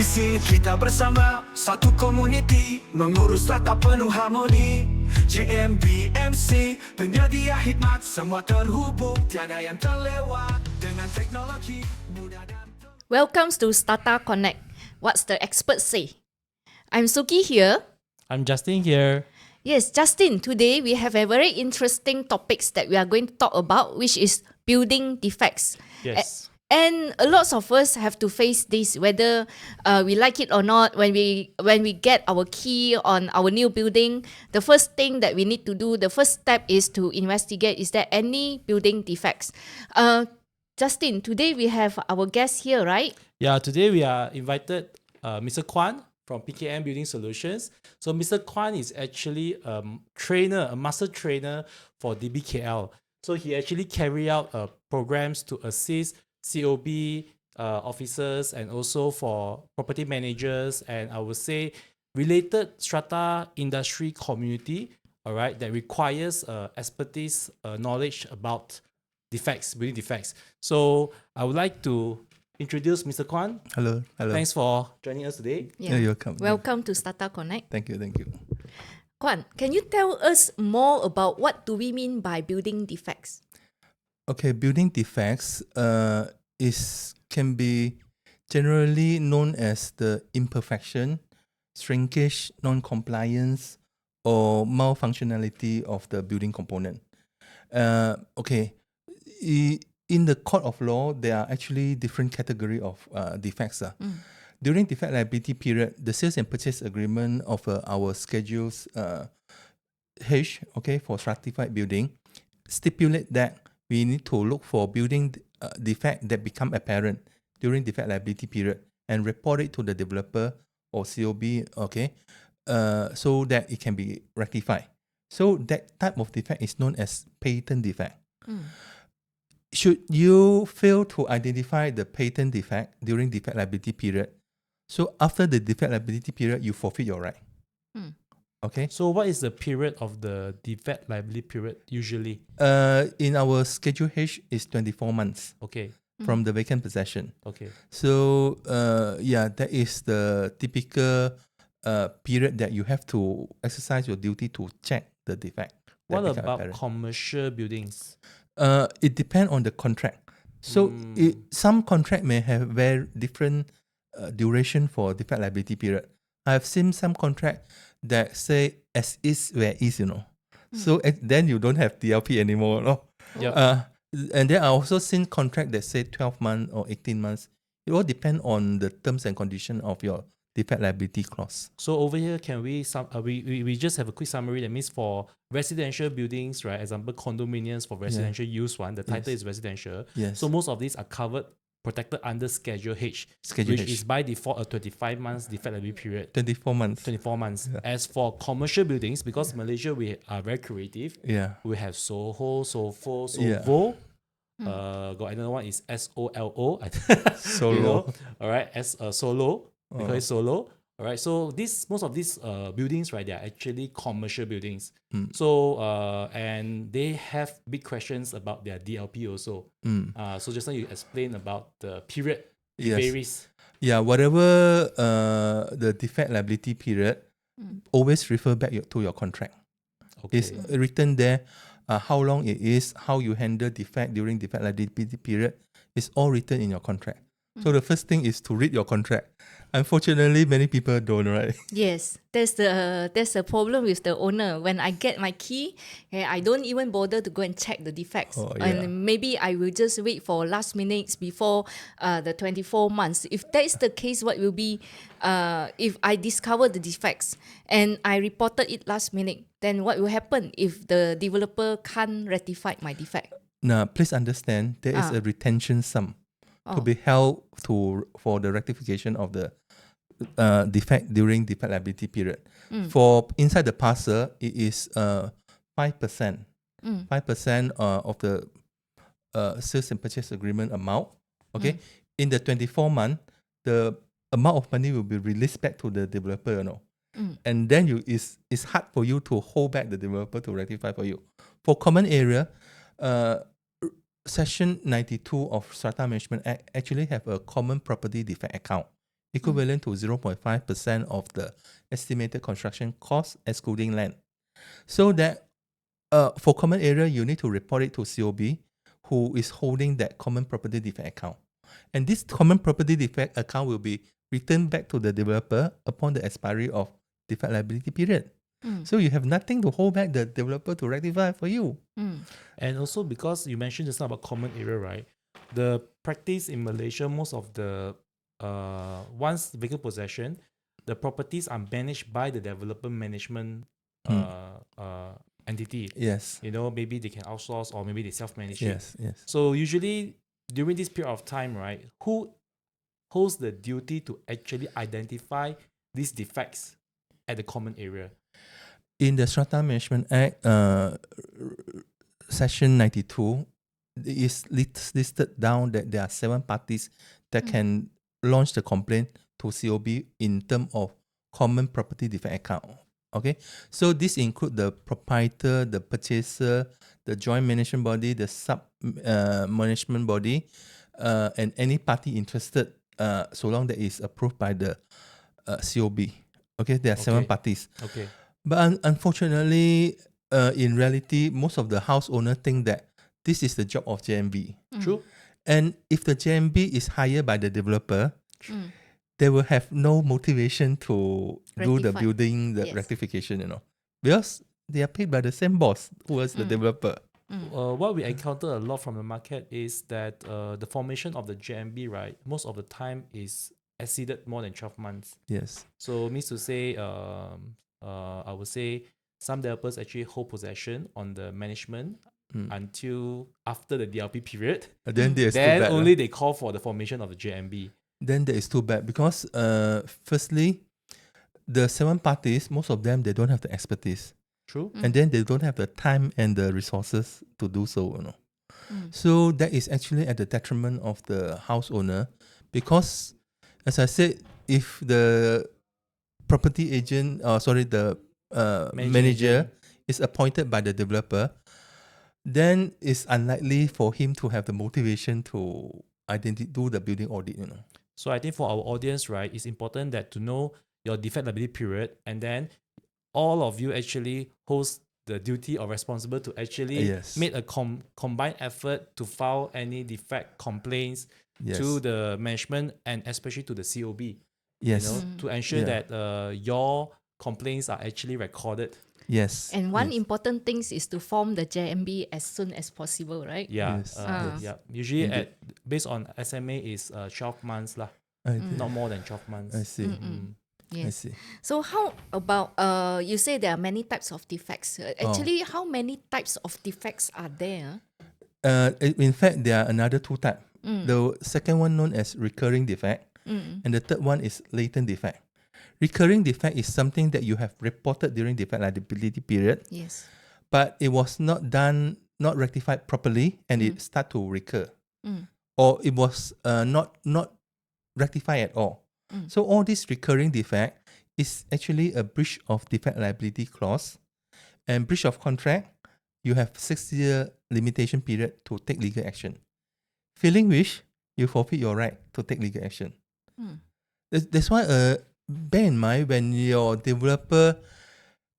Di sini kita bersama satu komuniti, mengurus strata penuh harmoni. JMBMC, penyedia khidmat, semua terhubung, tiada yang terlewat. Dengan teknologi mudah dan Welcome to Strata Connect. What's the experts say? I'm Suki here. I'm Justin here. Yes, Justin, today we have a very interesting topics that we are going to talk about, which is building defects. Yes. And a lot of us have to face this, whether we like it or not. When we get our key on our new building, the first thing that we need to do, the first step is to investigate, is there any building defects? Justin, today we have our guest here, right? Yeah, today we are invited Mr. Kuan from PKM Building Solutions. So Mr. Kuan is actually a master trainer for DBKL. So he actually carry out programs to assist COB officers and also for property managers, and I would say related strata industry community, all right, that requires expertise, knowledge about defects, building defects. So I would like to introduce Mr. Kuan. Hello. Thanks for joining us today. Yeah, you're welcome. Welcome to Strata Connect. Thank you. Kuan, can you tell us more about what do we mean by building defects? Okay, building defects can be generally known as the imperfection, shrinkage, non-compliance, or malfunctionality of the building component. In the court of law, there are actually different category of defects. During defect liability period, the sales and purchase agreement of our schedules H, for stratified building, stipulate that we need to look for building defect that become apparent during defect liability period and report it to the developer or COB, so that it can be rectified. So that type of defect is known as patent defect. Should you fail to identify the patent defect during defect liability period, so after the defect liability period, you forfeit your right. Okay. So what is the period of the defect liability period usually? In our Schedule H is 24 months Okay. from the vacant possession. Okay. So that is the typical period that you have to exercise your duty to check the defect. What about commercial buildings? It depends on the contract. So some contract may have very different duration for defect liability period. I have seen some contract that say as is where is, So then you don't have DLP anymore, no? Yep. And then I also seen contract that say 12 months or 18 months. It all depend on the terms and condition of your defect liability clause. So over here, can we just have a quick summary? That means for residential buildings, right? Example, condominiums for residential use one. The title is residential. Yes. So most of these are protected under Schedule H, Schedule which H. is by default a 25 months defect liability period. 24 months. 24 months. Yeah. As for commercial buildings, because Malaysia we are very creative. Yeah. We have Soho, Sofo, Yeah. Sovo. Got another one is SOLO. Solo. All right, Solo. We call it Solo. All right, so most of these buildings, right, they are actually commercial buildings. So and they have big questions about their DLP also. So just now you explained about the period. It Yes. varies. Yeah, whatever the defect liability period, always refer back to your contract. Okay. It's written there how long it is, how you handle defect during defect liability period. It's all written in your contract. So the first thing is to read your contract. Unfortunately, many people don't, right? Yes, there's a problem with the owner. When I get my key, I don't even bother to go and check the defects. And maybe I will just wait for last minutes before the 24 months. If that is the case, what will be if I discover the defects and I reported it last minute, then what will happen if the developer can't rectify my defect? Now, please understand, there is a retention sum to be held for the rectification of the defect during defect liability period. For inside the parcel, it is 5%. 5% of the sales and purchase agreement amount. Okay, in the 24 month, the amount of money will be released back to the developer. And then it's hard for you to hold back the developer to rectify for you. For common area, Section 92 of Strata Management Act actually have a common property defect account equivalent to 0.5% of the estimated construction cost, excluding land. So that for common area, you need to report it to COB, who is holding that common property defect account. And this common property defect account will be returned back to the developer upon the expiry of defect liability period. So you have nothing to hold back the developer to rectify for you. And also because you mentioned just now about common area, right? The practice in Malaysia, most of the once vacant possession, the properties are managed by the developer management entity. Yes. You know, maybe they can outsource or maybe they self-manage it. Yes. Yes. So usually during this period of time, right, who holds the duty to actually identify these defects at the common area? In the Strata Management Act, Section 92, it is listed down that there are 7 parties that can launch the complaint to COB in terms of common property defect account. Okay, so this include the proprietor, the purchaser, the joint management body, the sub management body, and any party interested, so long that is approved by the COB. Okay, there are 7 parties. Okay. But unfortunately, in reality, most of the house owner think that this is the job of JMB. True. And if the JMB is hired by the developer, they will have no motivation to do the Rectify. building, the Yes. rectification, you know, because they are paid by the same boss who was the developer. What we encounter a lot from the market is that the formation of the JMB, right, most of the time is exceeded more than 12 months. Yes. So means to say, I would say some developers actually hold possession on the management until after the DLP period. Then there's too Then bad. only they call for the formation of the JMB. Then that is too bad because firstly, the 7 parties, most of them, they don't have the expertise. True. And then they don't have the time and the resources to do so, you know. So that is actually at the detriment of the house owner because, as I said, if the property agent, the manager is appointed by the developer, then it's unlikely for him to have the motivation to do the building audit, you know. So I think for our audience, right, it's important that to know your defect liability period, and then all of you actually host the duty or responsible to actually make a combined effort to file any defect complaints to the management and especially to the COB. Yes. You know, to ensure that your complaints are actually recorded. Yes. And one important thing is to form the JMB as soon as possible, right? Yeah. Yes. Yeah. Usually based on SMA is 12 months lah. Not more than 12 months. I see. Yes. I see. So how about you say there are many types of defects. Actually, how many types of defects are there? In fact, there are another 2 types. The second one known as recurring defect, and the third one is latent defect. Recurring defect is something that you have reported during defect liability period, Yes. but it was not rectified properly, and it start to recur, or it was not rectified at all. So all this recurring defect is actually a breach of defect liability clause, and breach of contract. You have 6-year limitation period to take legal action. Failing which, you forfeit your right to take legal action. That's why bear in mind when your developer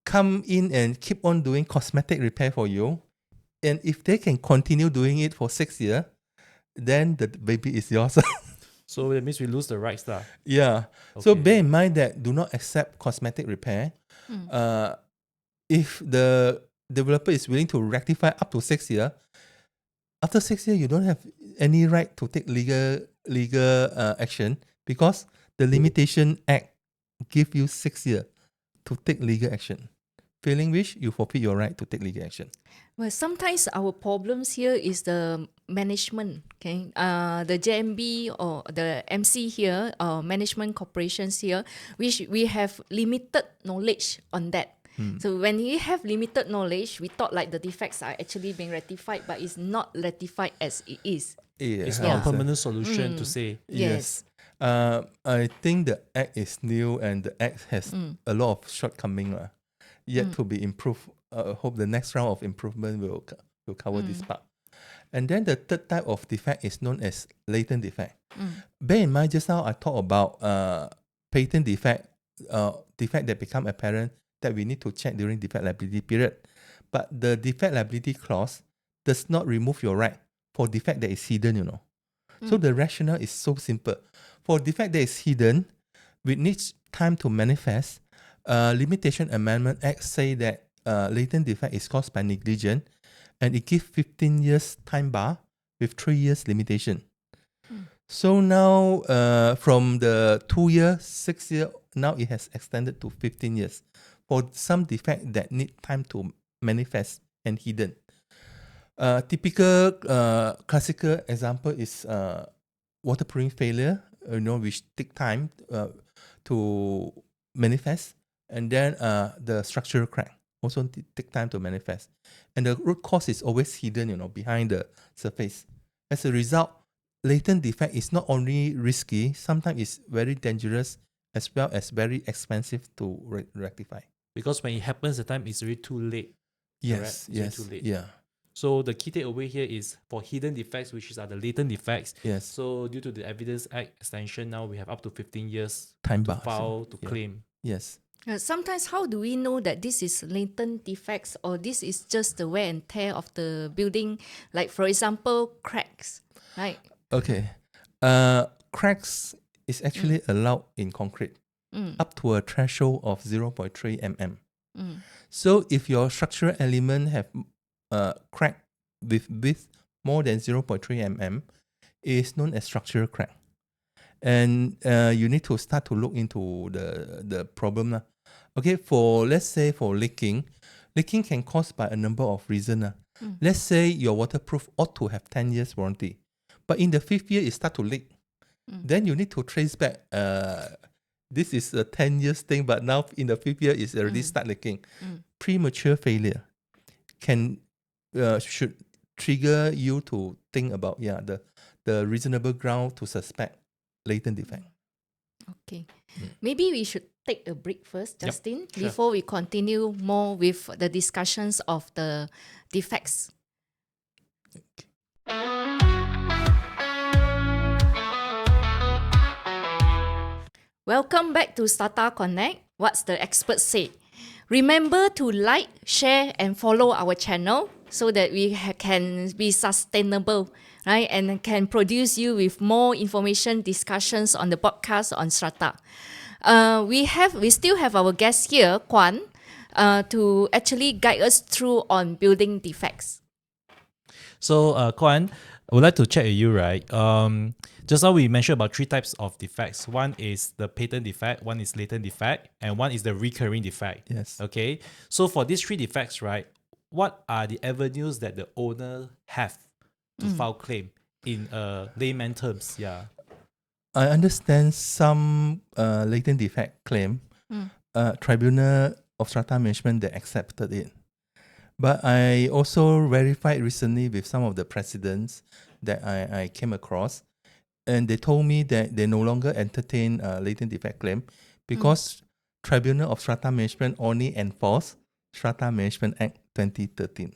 come in and keep on doing cosmetic repair for you, and if they can continue doing it for 6 years, then the baby is yours. So that means we lose the rights lah. Yeah. So bear in mind that do not accept cosmetic repair. If the developer is willing to rectify up to 6 years, after 6 years you don't have any right to take legal action because the Limitation Act give you 6 years to take legal action. Failing which, you forfeit your right to take legal action. Well, sometimes our problems here is the management. Okay, the JMB or the MC here, management corporations here, which we have limited knowledge on that. So when we have limited knowledge, we thought like the defects are actually being rectified, but it's not rectified as it is. It's not a permanent solution to say. Yes. I think the act is new and the act has a lot of shortcoming yet to be improved. Hope the next round of improvement will cover this part. And then the third type of defect is known as latent defect. Bear in mind, just now I talked about patent defect, defect that become apparent that we need to check during defect liability period. But the defect liability clause does not remove your right for defect that is hidden, you know. So the rationale is so simple. For defect that is hidden, which needs time to manifest, Limitation Amendment Act say that latent defect is caused by negligence, and it gives 15 years time bar with 3 years limitation. So now from the 2 years, 6 years, now it has extended to 15 years for some defect that need time to manifest and hidden. Typical classical example is waterproofing failure, which take time to manifest, and then the structural crack also take time to manifest, and the root cause is always hidden, behind the surface. As a result, latent defect is not only risky, sometimes it's very dangerous as well as very expensive to rectify. Because when it happens, the time is already too late. Yes, correct? It's yes, too late. yeah. So the key takeaway here is for hidden defects, which are the latent defects. Yes. So due to the Evidence Act extension, now we have up to 15 years Time to bar. file to Yeah. claim. Yes. Sometimes, how do we know that this is latent defects or this is just the wear and tear of the building? Like, for example, cracks, right? Okay. Cracks is actually allowed in concrete up to a threshold of 0.3 mm. So if your structural element have crack with width more than 0.3 mm, it is known as structural crack. And you need to start to look into the problem. Okay, let's say for leaking can caused by a number of reasons. Let's say your waterproof ought to have 10 years warranty, but in the 5th year it start to leak. Then you need to trace back. This is a 10 years thing, but now in the 5th year it's already start leaking. Premature failure should trigger you to think about the reasonable ground to suspect latent defect. Okay. Maybe we should take a break first, Yep, Justin, sure. before we continue more with the discussions of the defects. Welcome back to Strata Connect. What's the expert say? Remember to like, share, and follow our channel so that we can be sustainable, right? And can produce you with more information, discussions on the podcast on Strata. We still have our guest here, Kuan, to actually guide us through on building defects. So, Kuan, I would like to check with you, right? Just now we mentioned about 3 types of defects. One is the patent defect, one is latent defect, and one is the recurring defect. Yes. Okay. So for these 3 defects, right, what are the avenues that the owner have to file claim in layman terms? Yeah. I understand some latent defect claim. Tribunal of Strata Management that accepted it. But I also verified recently with some of the precedents that I came across, and they told me that they no longer entertain latent defect claim because Tribunal of Strata Management only enforce Strata Management Act 2013.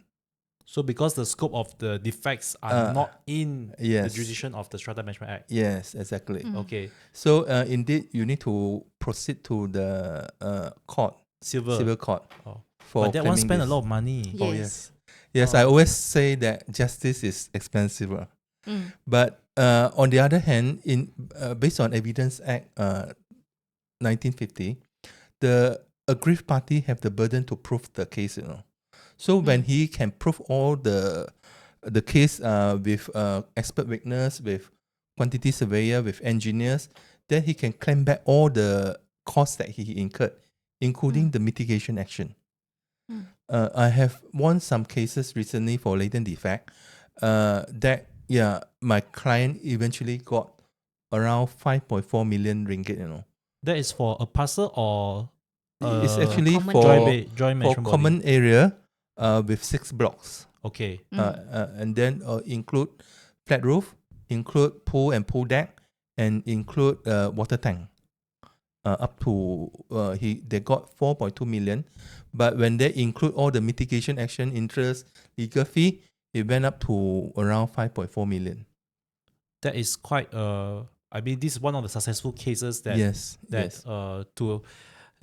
So because the scope of the defects are not in the yes. jurisdiction of the Strata Management Act. Yes, exactly. Okay. So indeed, you need to proceed to the court, civil court. Oh. For But that one claiming spend a this. lot of money. Yes. Oh, yes. Yes, I always say that justice is expensive. But on the other hand, based on Evidence Act 1950, the aggrieved party have the burden to prove the case. So when he can prove all the case with expert witness, with quantity surveyor, with engineers, then he can claim back all the costs that he incurred, including the mitigation action. I have won some cases recently for latent defect my client eventually got around 5.4 million ringgit. That is for a parcel or It's actually common for joint management body. common area with 6 blocks. Okay. And then include flat roof, include pool and pool deck, and include water tank. Up to they got 4.2 million, but when they include all the mitigation action, interest, legal fee, it went up to around 5.4 million. That is quite I mean, this is one of the successful cases that Yes. to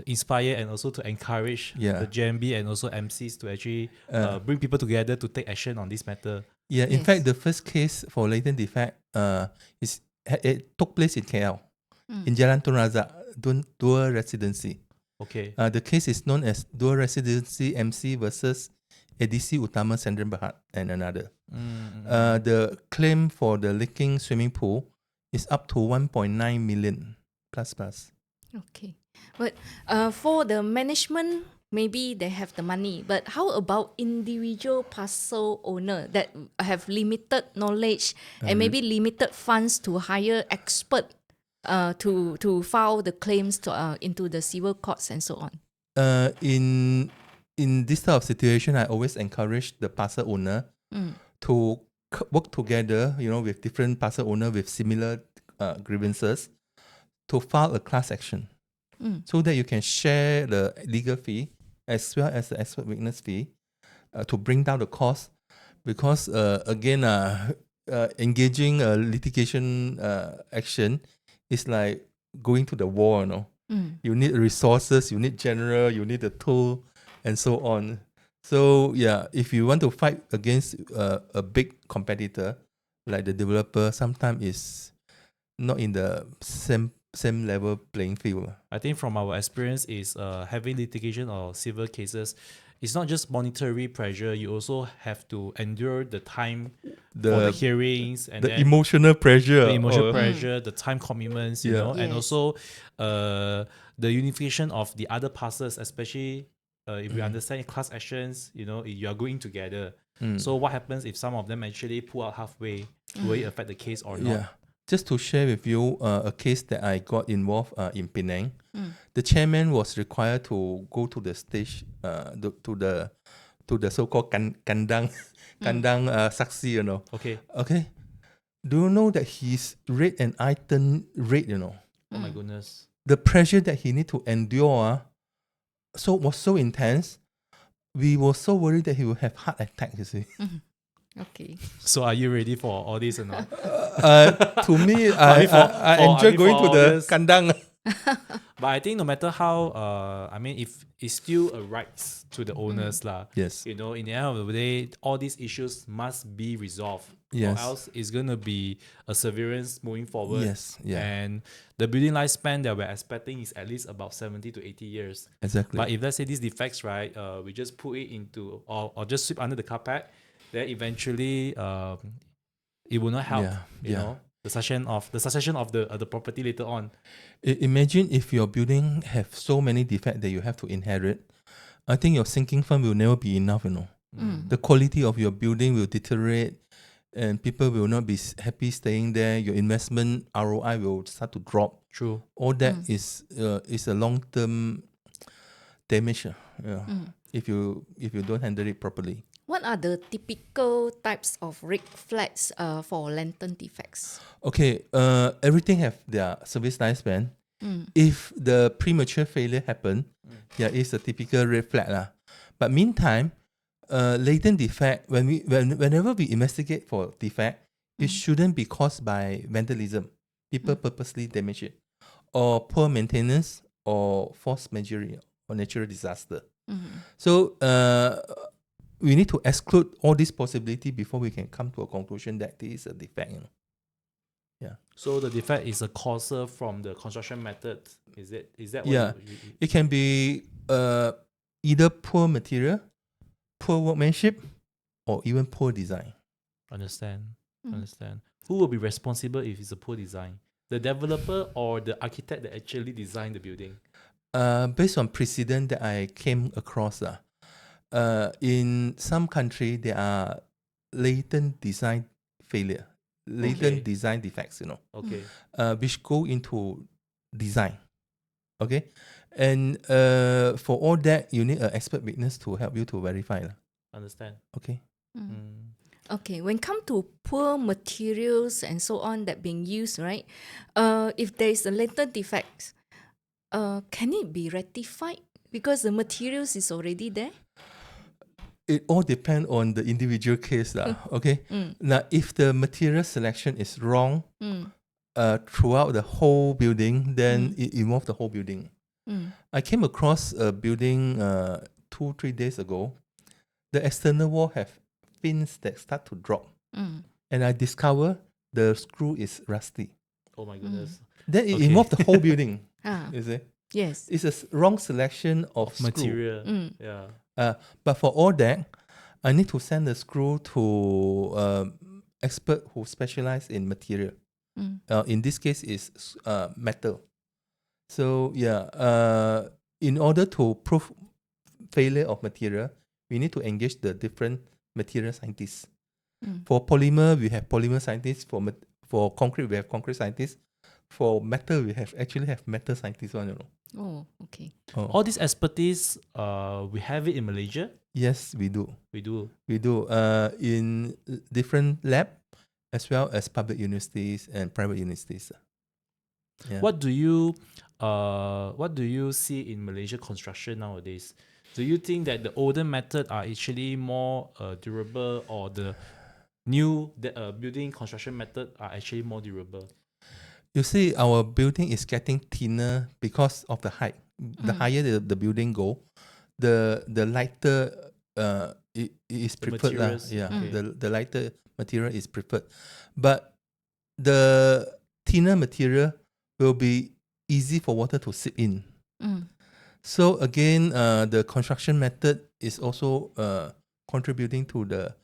inspire and also to encourage Yeah. the JMB and also MCs to actually bring people together to take action on this matter. Yeah, in Yes. fact, the first case for latent defect it took place in KL, in Jalan Tun Razak, Dual Residency. Okay. The case is known as Dual Residency MC versus Edisi Utama Sendran Berhad and another. The claim for the leaking swimming pool is up to 1.9 million plus. Okay. But for the management, maybe they have the money. But how about individual parcel owner that have limited knowledge and maybe limited funds to hire expert to file the claims to, into the civil courts and so on? In this type of situation, I always encourage the parcel owner to work together, with different parcel owner with similar grievances to file a class action, so that you can share the legal fee as well as the expert witness fee to bring down the cost. Because again, engaging a litigation action is like going to the war. You need resources, you need general, you need the tool, and so on. So yeah, if you want to fight against a big competitor like the developer, sometimes it's not in the same level playing field. I think from our experience is having litigation or civil cases, it's not just monetary pressure. You also have to endure the time for the hearings and the then emotional pressure, the emotional pressure, the time commitments, Yeah. and Yes. also the unification of the other parcels, especially if we understand class actions, you are going together. So what happens if some of them actually pull out halfway? Will it affect the case or not? Yeah. Just to share with you a case that I got involved in Penang. The chairman was required to go to the stage, to the so-called kandang saksi, Okay. Okay. Do you know that he's red and I turn red, Oh my goodness. The pressure that he need to endure was so intense. We were so worried that he would have heart attack, you see. Okay. So are you ready for all this or not? To me, I I mean, enjoy for going to the this- kandang. But I think no matter how, if it's still a rights to the owners lah. Yes. In the end of the day, all these issues must be resolved. Yes. Or else it's gonna be a severance moving forward. Yes, yeah. And the building lifespan that we're expecting is at least about 70 to 80 years. Exactly. But if let's say these defects, right, we just put it into or just sweep under the carpet, then eventually it will not help. Yeah, You yeah. know, the succession of the property later on. Imagine if your building have so many defects that you have to inherit. I think your sinking fund will never be enough, The quality of your building will deteriorate and people will not be happy staying there. Your investment ROI will start to drop. True. All that is a long-term damage if you don't handle it properly. What are the typical types of red flags for latent defects? Okay, everything have their service lifespan. If the premature failure happen, it's a typical red flag lah. But meantime, latent defect, whenever we investigate for defect, it shouldn't be caused by vandalism. People purposely damage it, or poor maintenance, or force majeure, or natural disaster. So we need to exclude all these possibility before we can come to a conclusion that this is a defect. Yeah. So the defect is a causer from the construction method. Is that what Yeah. you It can be either poor material, poor workmanship, or even poor design. understand? Who will be responsible if it's a poor design? The developer or the architect that actually designed the building? Based on precedent that I came across, in some country there are latent design failure, latent Okay. design defects, Okay. which go into design. Okay, and for all that you need an expert witness to help you to verify. Understand. Okay. Okay, when come to poor materials and so on that being used, right? If there is a latent defect, can it be rectified because the materials is already there? it all depends on the individual case. Okay. Now, if the material selection is wrong throughout the whole building, then it involves the whole building. I came across a building 2-3 days ago. The external wall have fins that start to drop. And I discover the screw is rusty. Oh my goodness. Then it involves the whole building. You see? Yes. It's a wrong selection of screw. Material. Yeah. But for all that, I need to send the screw to expert who specialize in material. In this case, is metal. So in order to prove failure of material, we need to engage the different material scientists. For polymer, we have polymer scientists. For concrete, we have concrete scientists. For metal, we actually have metal scientists. Oh, okay. All this expertise, we have it in Malaysia. Yes, we do. We do. In different lab, as well as public universities and private universities. Yeah. What do you see in Malaysia construction nowadays? Do you think that the older method are actually more durable, or the new building construction method are actually more durable? You see, our building is getting thinner because of the height. The higher the building go, the lighter it is preferred. The lighter material is preferred. But the thinner material will be easy for water to seep in. So again, the construction method is also contributing to the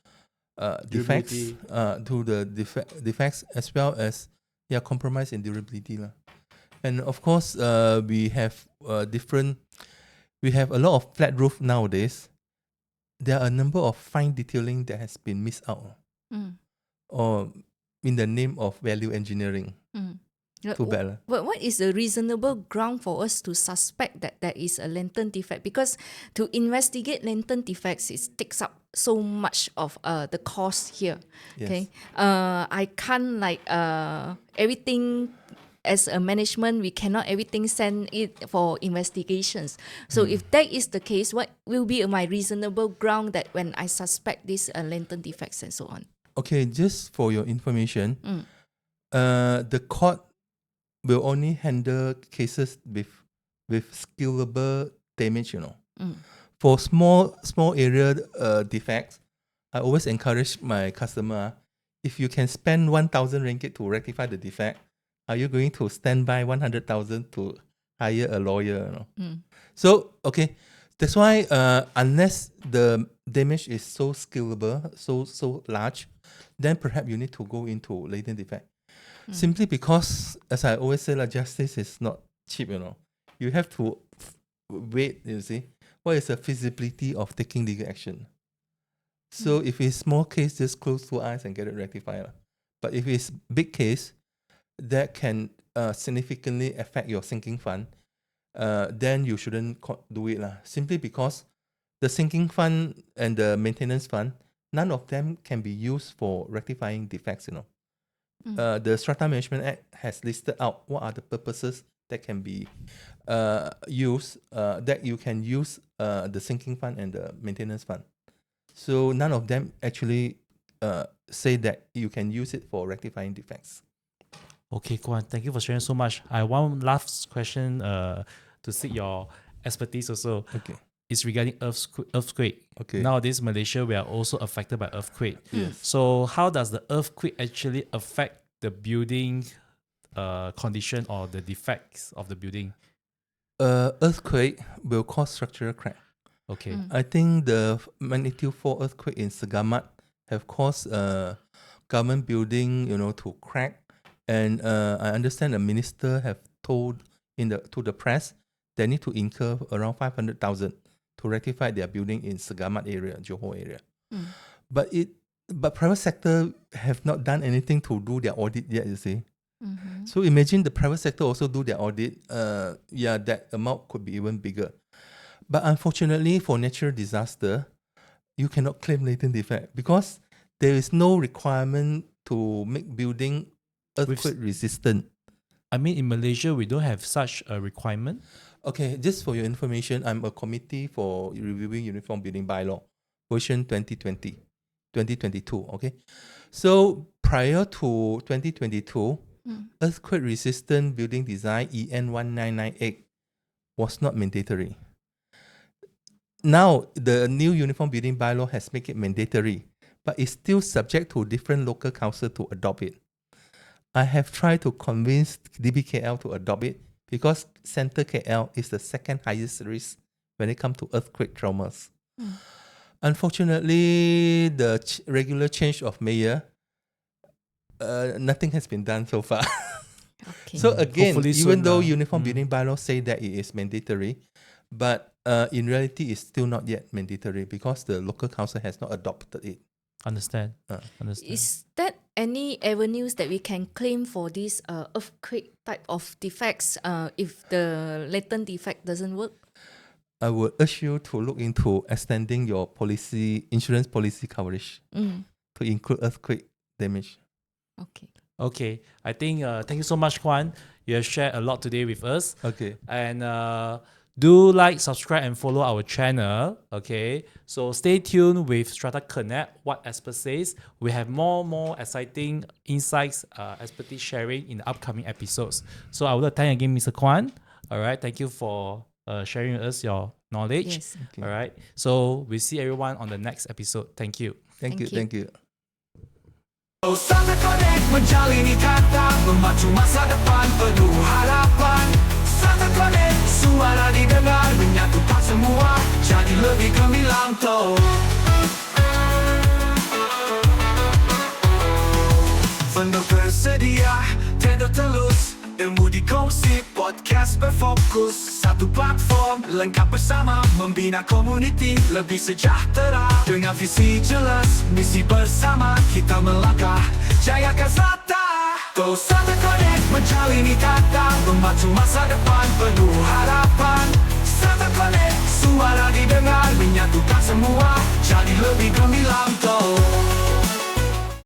defects, defects as well as compromise in durability. And of course, we have a lot of flat roof nowadays. There are a number of fine detailing that has been missed out, or in the name of value engineering. Too bad. But what is a reasonable ground for us to suspect that there is a latent defect? Because to investigate latent defects, it takes up so much of the cost here. Yes. Okay, I can't everything. As a management, we cannot everything send it for investigations. So if that is the case, what will be my reasonable ground that when I suspect these latent defects and so on? Okay, just for your information, the court will only handle cases with skillable damage. For small area defects, I always encourage my customer, if you can spend 1,000 ringgit to rectify the defect, are you going to stand by 100,000 to hire a lawyer? So, okay, that's why unless the damage is so scalable, so large, then perhaps you need to go into latent defect. Simply because, as I always say, justice is not cheap. You have to wait. You see, what is the feasibility of taking legal action? So if it's small case, just close 2 eyes and get it rectified. But if it's big case, that can significantly affect your sinking fund, then you shouldn't do it. Simply because the sinking fund and the maintenance fund, none of them can be used for rectifying defects. The Strata Management Act has listed out what are the purposes that can be used, that you can use the sinking fund and the maintenance fund. So none of them actually say that you can use it for rectifying defects. Okay, Kuan, thank you for sharing so much. I have one last question to seek your expertise also. Okay. It's regarding earthquake. Okay. Nowadays, Malaysia, we are also affected by earthquake. Yes. So how does the earthquake actually affect the building condition or the defects of the building? Earthquake will cause structural crack. Okay. I think the magnitude 4 earthquake in Segamat have caused government building, to crack. And I understand the minister have told to the press they need to incur around 500,000 to rectify their building in Segamat area, Johor area. But private sector have not done anything to do their audit yet, you see. So imagine the private sector also do their audit. That amount could be even bigger. But unfortunately, for natural disaster, you cannot claim latent defect because there is no requirement to make building earthquake resistant. I mean, in Malaysia, we don't have such a requirement. Okay, just for your information, I'm a committee for reviewing Uniform Building Bylaw. version 2022. Okay, so prior to 2022, earthquake resistant building design EN1998 was not mandatory. Now the new Uniform Building Bylaw has made it mandatory, but it's still subject to different local council to adopt it. I have tried to convince DBKL to adopt it because Centre KL is the second highest risk when it comes to earthquake traumas. Unfortunately, the regular change of mayor, nothing has been done so far. Okay. So again, Hopefully even soon, though Uniform Building Bylaw say that it is mandatory, but in reality, it's still not yet mandatory because the local council has not adopted it. Understand. Understand. Is that any avenues that we can claim for this earthquake type of defects if the latent defect doesn't work? I would urge you to look into extending your insurance policy coverage to include earthquake damage. Okay. Okay, I think thank you so much, Kuan. You have shared a lot today with us. Okay. And do like, subscribe, and follow our channel. Okay, so stay tuned with Strata Connect. What Expert says. We have more exciting insights, expertise sharing in the upcoming episodes. So I would like to thank again, Mr. Kuan. All right, thank you for sharing with us your knowledge. Yes. Okay. All right, so we see everyone on the next episode. Thank you. Thank you. Thank Thank you. Strata Connect menjalani kata, memacu masa depan penuh harapan. Strata Connect, suara didengar, menyatukan semua, jadi lebih gemilang tau. Vendor tersedia, tender telus, ilmu dikongsi, podcast berfokus. Satu platform, lengkap bersama, membina komuniti lebih sejahtera. Dengan visi jelas, misi bersama, kita melangkah, jayakan Strata. Go Strata Connect, menjalani kata, memacu masa depan penuh harapan. Strata Connect, suara didengar, menyatukan semua, jadi lebih gemilang.